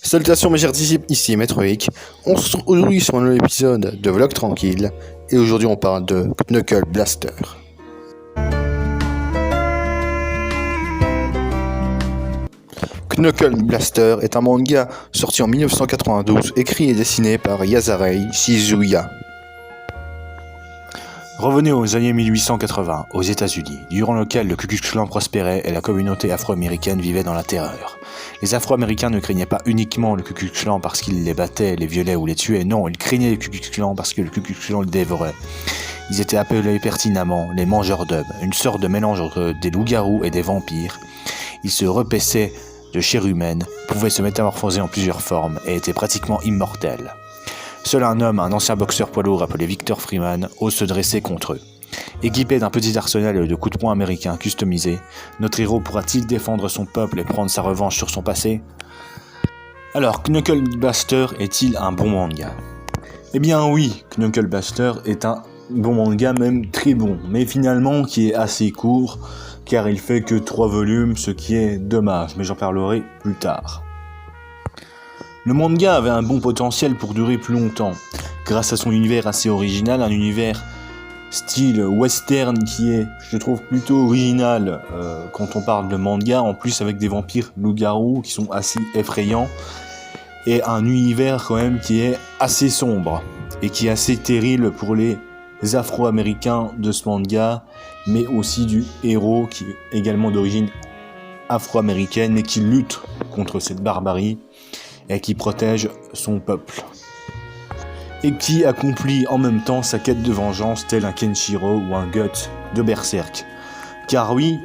Salutations mes chers disciples, ici Maître Hic. On se retrouve aujourd'hui sur un nouvel épisode de Vlog Tranquille. Et aujourd'hui on parle de Knuckle Blaster. Knuckle Blaster est un manga sorti en 1992, écrit et dessiné par Yasarei Shizuya. Revenez aux années 1880, aux États-Unis, durant lequel le Ku Klux Klan prospérait et la communauté afro-américaine vivait dans la terreur. Les Afro-Américains ne craignaient pas uniquement le Ku Klux Klan parce qu'ils les battaient, les violaient ou les tuaient, non, ils craignaient le Ku Klux Klan parce que le Ku Klux Klan les dévorait. Ils étaient appelés pertinemment les mangeurs d'hommes, une sorte de mélange entre des loups-garous et des vampires. Ils se repaissaient de chair humaine, pouvaient se métamorphoser en plusieurs formes et étaient pratiquement immortels. Seul un homme, un ancien boxeur poids lourd appelé Victor Freeman, ose se dresser contre eux. Équipé d'un petit arsenal de coups de poing américains customisés, notre héros pourra-t-il défendre son peuple et prendre sa revanche sur son passé? Alors, Knuckle Blaster est-il un bon manga? Eh bien oui, Knuckle Blaster est un bon manga, même très bon, mais finalement qui est assez court, car il fait que 3 volumes, ce qui est dommage, mais j'en parlerai plus tard. Le manga avait un bon potentiel pour durer plus longtemps, grâce à son univers assez original, un univers style western qui est, je trouve, plutôt original quand on parle de manga, en plus avec des vampires loups-garous qui sont assez effrayants, et un univers quand même qui est assez sombre, et qui est assez terrible pour les Afro-Américains de ce manga, mais aussi du héros qui est également d'origine afro-américaine et qui lutte contre cette barbarie, et qui protège son peuple. Et qui accomplit en même temps sa quête de vengeance tel un Kenshiro ou un Guts de Berserk. Car oui,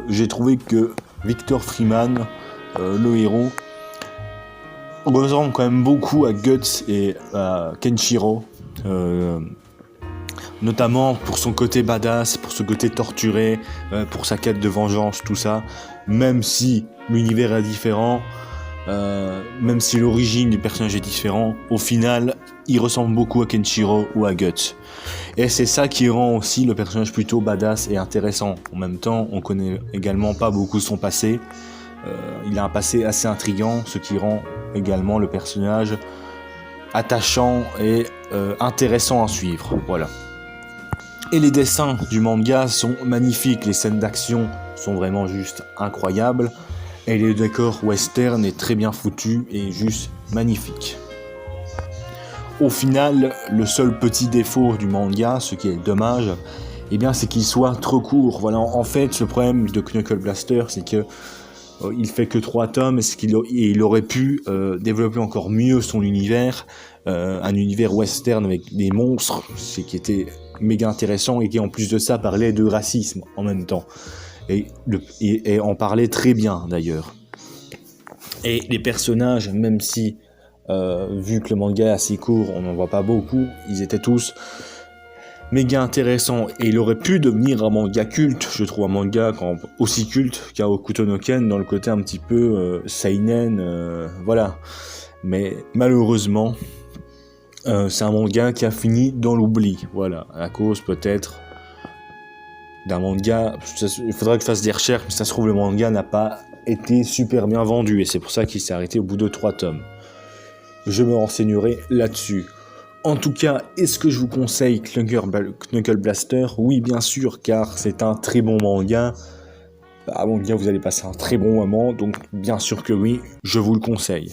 j'ai trouvé que Victor Freeman, le héros, ressemble quand même beaucoup à Guts et à Kenshiro, notamment pour son côté badass, pour ce côté torturé, pour sa quête de vengeance, tout ça, même si l'univers est différent. Même si l'origine du personnage est différente, au final, il ressemble beaucoup à Kenshiro ou à Guts. Et c'est ça qui rend aussi le personnage plutôt badass et intéressant. En même temps, on connaît également pas beaucoup son passé. Il a un passé assez intriguant, ce qui rend également le personnage attachant et intéressant à suivre. Voilà. Et les dessins du manga sont magnifiques, les scènes d'action sont vraiment juste incroyables. Et le décor western est très bien foutu et juste magnifique. Au final, le seul petit défaut du manga, ce qui est dommage, eh bien, c'est qu'il soit trop court. Voilà, en fait, le problème de Knuckle Blaster, c'est que il fait que 3 tomes, et il aurait pu développer encore mieux son univers, un univers western avec des monstres, ce qui était méga intéressant et qui en plus de ça parlait de racisme en même temps. Et en parlait très bien d'ailleurs. Et les personnages, même si vu que le manga est assez court, on n'en voit pas beaucoup, ils étaient tous méga intéressants. Et il aurait pu devenir un manga culte, je trouve, un manga aussi culte qu'un Hokuto no Ken, dans le côté un petit peu seinen, voilà. Mais malheureusement, c'est un manga qui a fini dans l'oubli, voilà, à cause peut-être d'un manga. Il faudrait que je fasse des recherches, mais ça se trouve le manga n'a pas été super bien vendu et c'est pour ça qu'il s'est arrêté au bout de 3 tomes. Je me renseignerai là-dessus. En tout cas, est-ce que je vous conseille Knuckle Blaster? Oui, bien sûr, car c'est un très bon manga. À mon avis, vous allez passer un très bon moment, donc bien sûr que oui, je vous le conseille.